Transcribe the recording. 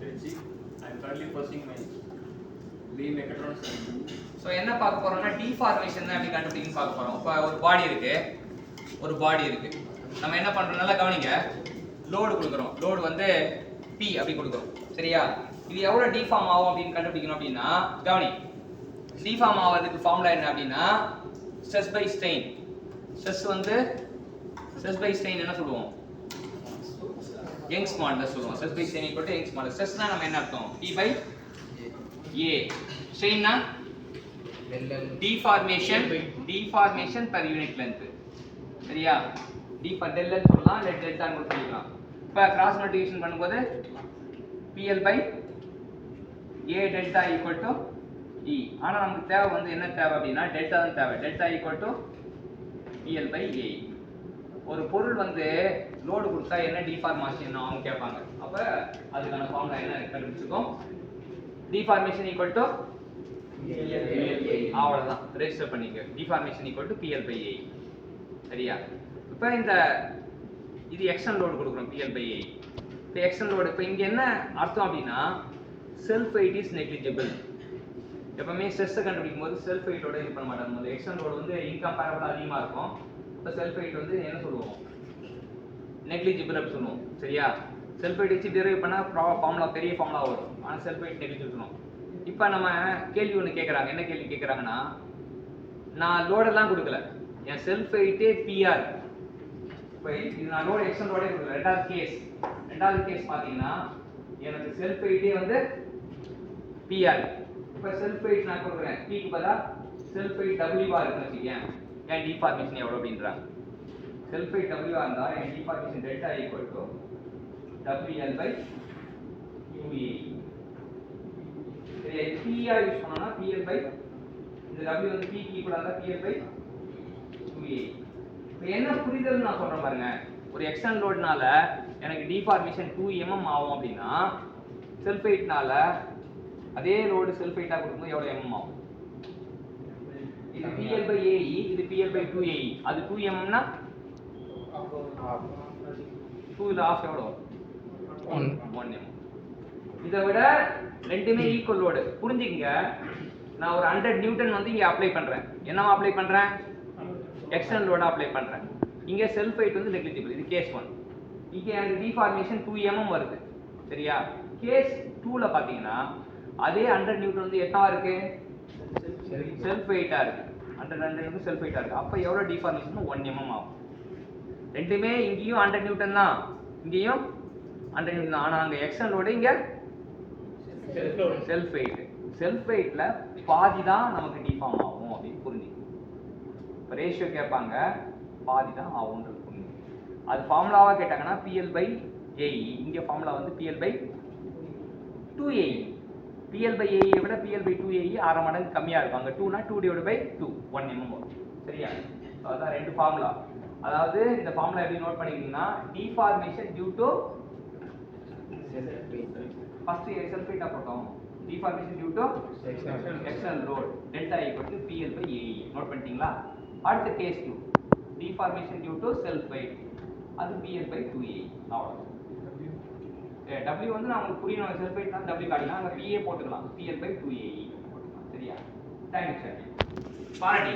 Trichy. I am currently pursuing my BE Mechatronics. So என்ன பார்க்க போறோம்னா டிஃபார்மேஷன் தான் எப்படி கண்டுபிடிக்கணும்னு பார்க்க போறோம். இப்போ ஒரு பாடி இருக்கு. நம்ம என்ன பண்றோம் நல்லா கவனிங்க. லோடு கொடுக்குறோம். லோடு வந்து P அப்படி கொடுக்குறோம். சரியா? இது எவ்வளவு டிஃபார்ம் ஆகும் அப்படின்னு கண்டுபிடிக்கணும் அப்படின்னா கவனி. டிஃபார்ம் ஆவதுக்கு ஃபார்முலா என்ன அப்படின்னா stress by strain. Stress by strain என்ன சொல்லுவோம்? யங்ஸ் மாடுலஸ் சொல்லுவோம். Stress by strain equal to Young's modulus. ஸ்ட்ரெஸ்னா நம்ம என்ன அர்த்தம்? P by A. ஸ்ட்ரெயின்னா deformation per unit length. சரியா? d per del l சொல்லலாம் இல்ல டெல்டா ன்னு சொல்லிக்கலாம். இப்ப கிராஸ் மல்டிப்ளிகேஷன் பண்ணும்போது PL by A delta equal to E. ஆனா நமக்கு தேவை வந்து என்ன தேவை அப்படினா டெல்டா தான் தேவை. Delta equal to PL by A. ஒரு பொருள் வந்து லோட் கொடுத்தா என்ன டிஃபார்மேஷன் ஆகும் கேட்பாங்க. அப்ப அதுக்கான ஃபார்முலா என்ன கண்டுபிடிச்சுக்கோம். டிஃபார்மேஷன் equal to அவ்வளவுதான் ரெஜிஸ்டர் பண்ணிக்க. Deformation equal to PL by A. சரியா? இப்போ இது எக்ஸ்டர்னல் லோட் கொடுக்குறோம் PL by A. இப்போ எக்ஸ்டர்னல் லோட் இப்போ இங்க என்ன அர்த்தம் அப்படின்னா செல்ஃப் வெயிட் இஸ் நெக்லிஜிபிள். எப்பவுமே ஸ்ட்ரெஸ் கண்டுபிடிக்கும் போது செல்ஃப் வெயிட்டோட இது பண்ண மாட்டாங்க. எக்ஸ்டர்னல் லோட் வந்து இன்கம்பேரபிளா அதிகமா இருக்கும். இப்போ செல்ஃப் வெயிட் வந்து என்ன சொல்லுவோம்? நெக்லிஜிபிள் அப்படி சொல்லுவோம். சரியா? செல்ஃப் வெயிட் வச்சு டிரைவ் பண்ணா ஃபார்முலா பெரிய ஃபார்முலா வரும். ஆனா செல்ஃப் வெயிட் நெக்லிஜிபிள் சொல்லுவோம். இப்போ நம்ம கேள்வி ஒன்று கேட்குறாங்க. என்ன கேள்வி கேட்குறாங்கன்னா நான் லோடெல்லாம் கொடுக்கல, என் செல்ஃப் வெயிட்டே பிஆர். இப்போ இது நான் லோடு எக்ஸ்டன் லோடே கொடுக்கல. ரெண்டாவது கேஸ் பார்த்தீங்கன்னா எனக்கு செல்ஃப் வெயிட்டே வந்து பிஆர். இப்போ செல்ஃப் வெயிட் நான் கொடுக்குறேன் பிக்கு பதிலாக செல்ஃப் வெயிட் டபிள்யூவா இருக்குன்னு வச்சுக்கேன். என் டிஃபார்மேஷன் எவ்வளோ அப்படின்றாங்க. செல்ஃப் வெயிட் டபிள்யூவா இருந்தால் என் deformation delta equal to WL by QE. PR use பண்ணா PL by இந்த W வந்து P க்கு ஈக்குவலா இருந்தா PL by 2A. இப்போ என்ன புரிதல் நான் சொல்றேன் பாருங்க. ஒரு எக்ஸ்டர்னல் லோட்னால எனக்கு டிஃபார்மேஷன் 2 mm ஆகும் அப்படினா செல்ஃப் வெயிட்னால அதே லோட் செல்ஃப் வெயிட்டா கொடுக்கும்போது எவ்வளவு mm ஆகும்? இது PL by AE, இது PL by 2AE. அது 2 mm னா 2 ல half எவ்வளவு? 1 mm. இதை விட ரெண்டுமே ஈக்குவல் லோடு. புரிஞ்சுக்கங்க. நான் ஒரு 100 நியூட்டன் வந்து இங்க அப்ளை பண்றேன். என்னவா அப்ளை பண்றேன்? எக்ஸ்டர்னல் லோட அப்ளை பண்றேன். இங்க செல்ஃப் வெயிட் வந்து நெக்லிஜிபிள். இது கேஸ் 1. இங்க அந்த டிஃபார்மேஷன் 2 mm வருது. சரியா? கேஸ் 2 ல பாத்தீங்கன்னா அதே 100 நியூட்டன் வந்து என்னவா இருக்கு? செல்ஃப் வெயிட்டா இருக்கு. 100 வந்து செல்ஃப் வெயிட்டா இருக்கு. அப்ப எவ்வளவு டிஃபார்மேஷன்? 1 mm ஆகும். ரெண்டுமே இங்கேயும் 100 நியூட்டன் தான், இங்கேயும் 100 நியூட்டன் தான். ஆனா அங்க எக்ஸ்டர்னல் லோடு இங்க செல்ஃப் வெயிட்ல பாதி தான் நமக்கு டிஃபார்ம் ஆகும் அப்படின்னு புரிஞ்சுக்கணும். இப்போ ரேஷியோ கேட்பாங்க, பாதி தான் ஆகும்ன்றது புரிஞ்சுக்கணும். அது ஃபார்முலாவா கேட்டாங்கன்னா PL by AE. இங்க ஃபார்முலா வந்து PL by 2AE. PL by AE விட PL by 2AE 1/2 மடங்கு கம்மியா இருக்கும். அங்க 2 னா 2 divided by 2 1 mm வரும். சரியா? அதான் ரெண்டு ஃபார்முலா. அதாவது இந்த ஃபார்முலா எப்படி நோட் பண்ணிக்கிட்டீங்கன்னா deformation due to first self weight போட்டோம். deformation due to external load delta equal to PL by AE. Note பண்ணிட்டீங்களா? அடுத்த case 2 deformation due to self weight, அது PL by 2AE. அவ்வளவுதான். W வந்து நான் உங்களுக்கு புரியணும். self weight தான் W காட்டினா அங்க PA போட்டுக்கலாம். PL by 2AE போட்டுக்கலாம். சரியா? Thank you sir. பாராட்டி.